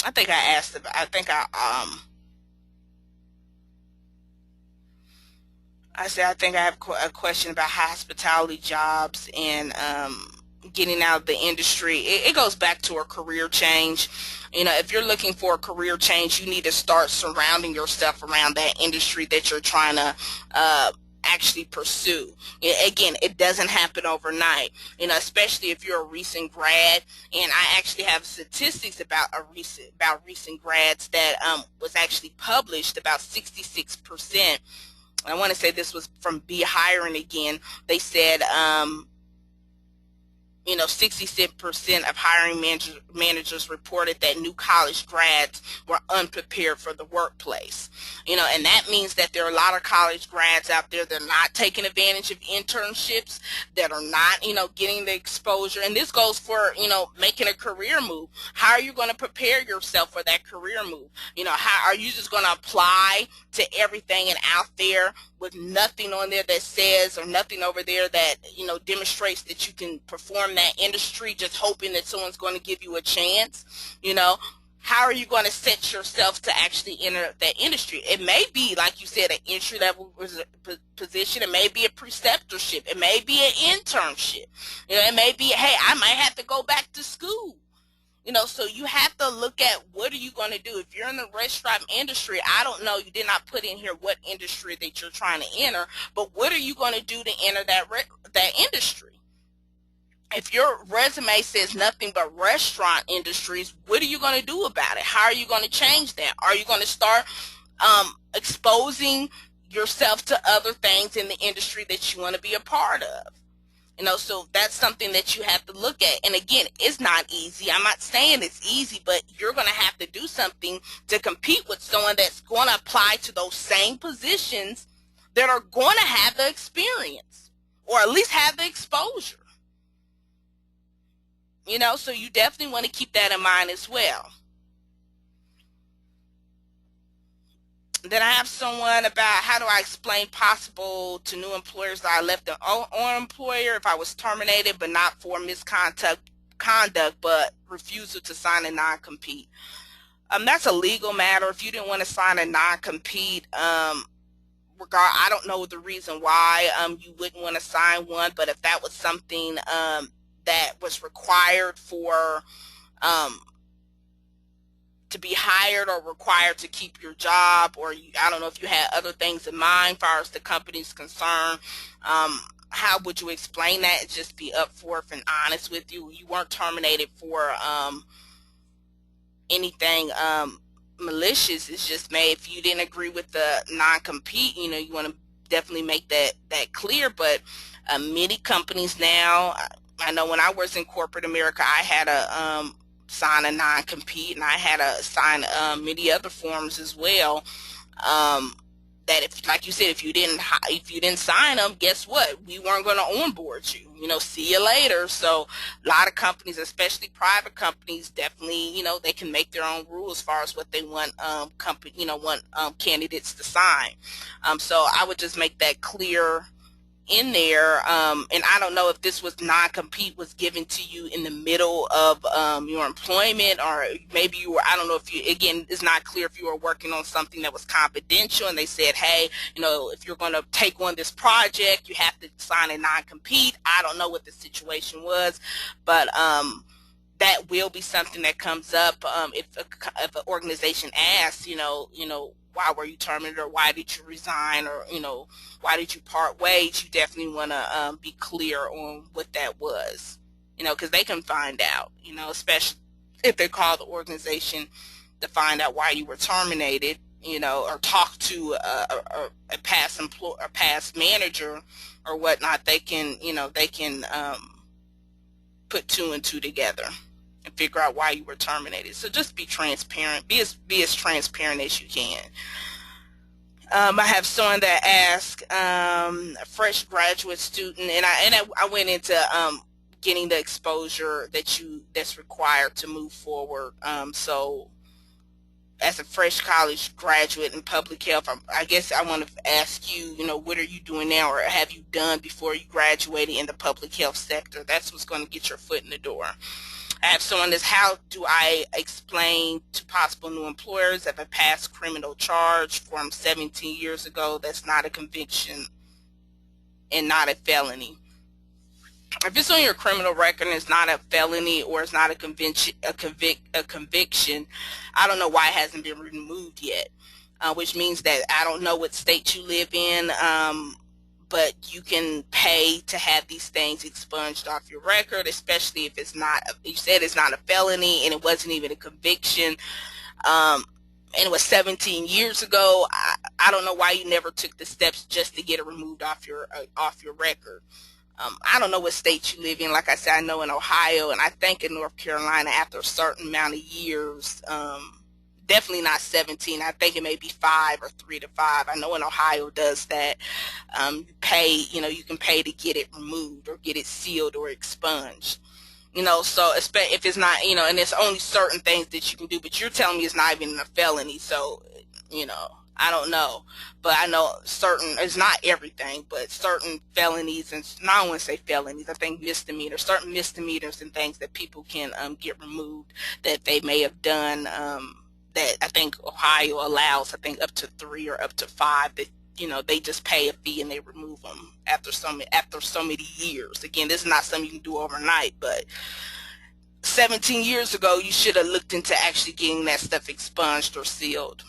[SPEAKER 1] I think I asked about, I said, I think I have a question about hospitality jobs and getting out of the industry. It goes back to a career change. If you're looking for a career change, you need to start surrounding yourself around that industry that you're trying to actually pursue. Again, it doesn't happen overnight, especially if you're a recent grad. And I actually have statistics about recent grads that was actually published. About 66%. I want to say this was from Be Hiring again. They said 66% of hiring managers reported that new college grads were unprepared for the workplace. And that means that there are a lot of college grads out there that are not taking advantage of internships, that are not, getting the exposure. And this goes for, making a career move. How are you going to prepare yourself for that career move? How are you just going to apply to everything and out there with nothing on there that says, or nothing over there that, demonstrates that you can perform that industry, just hoping that someone's going to give you a chance? How are you going to set yourself to actually enter that industry? It may be, like you said, an entry-level position. It may be a preceptorship. It may be an internship. It may be, hey, I might have to go back to school. So you have to look at, what are you going to do? If you're in the restaurant industry, I don't know, you did not put in here what industry that you're trying to enter, but what are you going to do to enter that industry? If your resume says nothing but restaurant industries, what are you going to do about it? How are you going to change that? Are you going to start exposing yourself to other things in the industry that you want to be a part of? So that's something that you have to look at. And again, it's not easy. I'm not saying it's easy, but you're going to have to do something to compete with someone that's going to apply to those same positions that are going to have the experience or at least have the exposure. So you definitely want to keep that in mind as well. Then I have someone about how do I explain possible to new employers that I left an old employer if I was terminated, but not for conduct, but refusal to sign a non-compete. That's a legal matter. If you didn't want to sign a non-compete, I don't know the reason why you wouldn't want to sign one, but if that was something that was required for to be hired or required to keep your job, or I don't know if you had other things in mind as far as the company's concerned. How would you explain that? Just be upfront and honest with you. You weren't terminated for anything malicious. It's just if you didn't agree with the non-compete, you want to definitely make that clear. But many companies now, I know when I was in corporate America, I had a sign a non-compete, and I had to sign many other forms as well. That if, like you said, if you didn't sign them, guess what? We weren't going to onboard you. See you later. So a lot of companies, especially private companies, definitely, they can make their own rules as far as what they want candidates to sign. So I would just make that clear in there. And I don't know if this was non-compete was given to you in the middle of your employment, or maybe you were, I don't know if you, again, it's not clear if you were working on something that was confidential and they said, hey, if you're going to take on this project, you have to sign a non-compete. I don't know what the situation was, but that will be something that comes up if an organization asks, why were you terminated, or why did you resign, or why did you part ways. You definitely want to be clear on what that was, because they can find out, especially if they call the organization to find out why you were terminated, or talk to a past employee or past manager or whatnot. They can put two and two together and figure out why you were terminated. So just be transparent. Be as transparent as you can. I have someone that asked, a fresh graduate student, and I went into getting the exposure that's required to move forward. So as a fresh college graduate in public health, I guess I want to ask you, what are you doing now, or have you done before you graduated in the public health sector? That's what's going to get your foot in the door. I have someone that's, how do I explain to possible new employers if a past criminal charge from 17 years ago that's not a conviction and not a felony? If it's on your criminal record and it's not a felony or it's not a conviction, I don't know why it hasn't been removed yet, which means that I don't know what state you live in, but you can pay to have these things expunged off your record, especially if it's not, you said it's not a felony and it wasn't even a conviction, and it was 17 years ago. I don't know why you never took the steps just to get it removed off your record. I don't know what state you live in. Like I said, I know in Ohio, and I think in North Carolina, after a certain amount of years, definitely not 17. I think it may be 5 or 3 to 5. I know in Ohio does that. You pay, you can pay to get it removed or get it sealed or expunged. So if it's not, and there's only certain things that you can do, but you're telling me it's not even a felony. So, I don't know, but I know it's not everything, but certain felonies, and I don't want to say felonies, I think misdemeanors, certain misdemeanors and things that people can get removed that they may have done, that I think Ohio allows, I think up to 3 or up to 5, that they just pay a fee and they remove them after so many years. Again, this is not something you can do overnight, but 17 years ago you should have looked into actually getting that stuff expunged or sealed,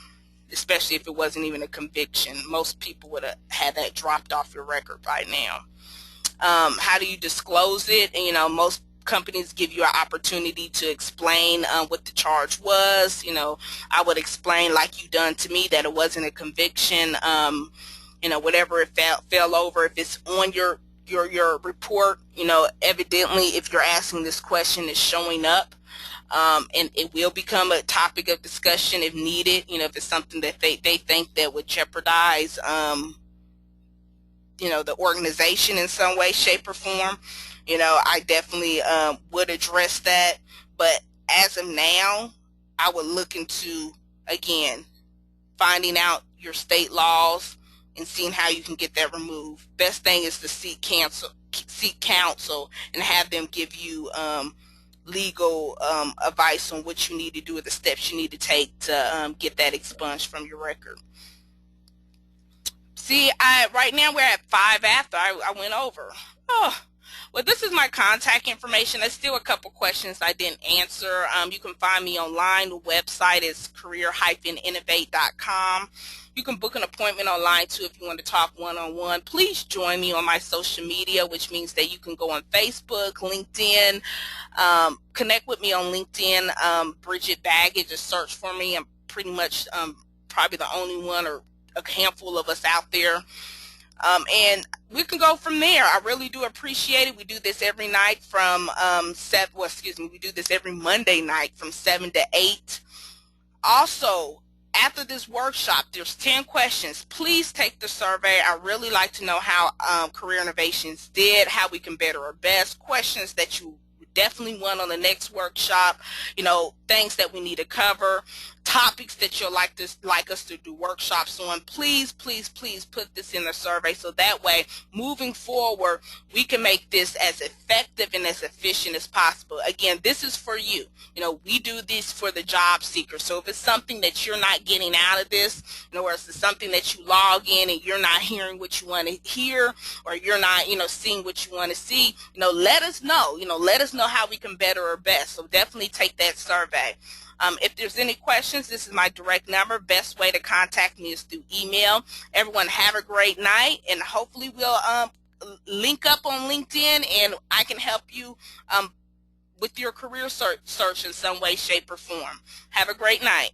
[SPEAKER 1] especially if it wasn't even a conviction. Most people would have had that dropped off your record by now. How do you disclose it? And, most companies give you an opportunity to explain what the charge was. I would explain, like you done to me, that it wasn't a conviction. Whatever it fell over, if it's on your your report, evidently if you're asking this question is showing up. And it will become a topic of discussion if needed, if it's something that they think that would jeopardize, the organization in some way, shape, or form. I definitely would address that. But as of now, I would look into, again, finding out your state laws and seeing how you can get that removed. Best thing is to seek counsel and have them give you legal advice on what you need to do or the steps you need to take to get that expunged from your record. See, right now we're at 5 after I went over. Oh, well, this is my contact information. There's still a couple questions I didn't answer. You can find me online. The website is career-innovate.com. You can book an appointment online too if you want to talk one-on-one. Please join me on my social media, which means that you can go on Facebook, LinkedIn, connect with me on LinkedIn, Bridget Baggett. Just search for me. I'm pretty much probably the only one or a handful of us out there. And we can go from there. I really do appreciate it. We do this every night from we do this every Monday night from 7 to 8. Also, after this workshop, there's 10 questions. Please take the survey. I really like to know how Career Innovations did, how we can better our best, questions that you definitely want on the next workshop, things that we need to cover, topics that you'll like us to do workshops on. Please, please, please put this in the survey so that way, moving forward, we can make this as effective and as efficient as possible. Again, this is for you. We do this for the job seeker. So if it's something that you're not getting out of this, or it's something that you log in and you're not hearing what you want to hear, or you're not, seeing what you want to see, let us know. Let us know how we can better our best. So definitely take that survey. If there's any questions, this is my direct number. Best way to contact me is through email. Everyone have a great night, and hopefully we'll link up on LinkedIn and I can help you with your career search in some way, shape, or form. Have a great night.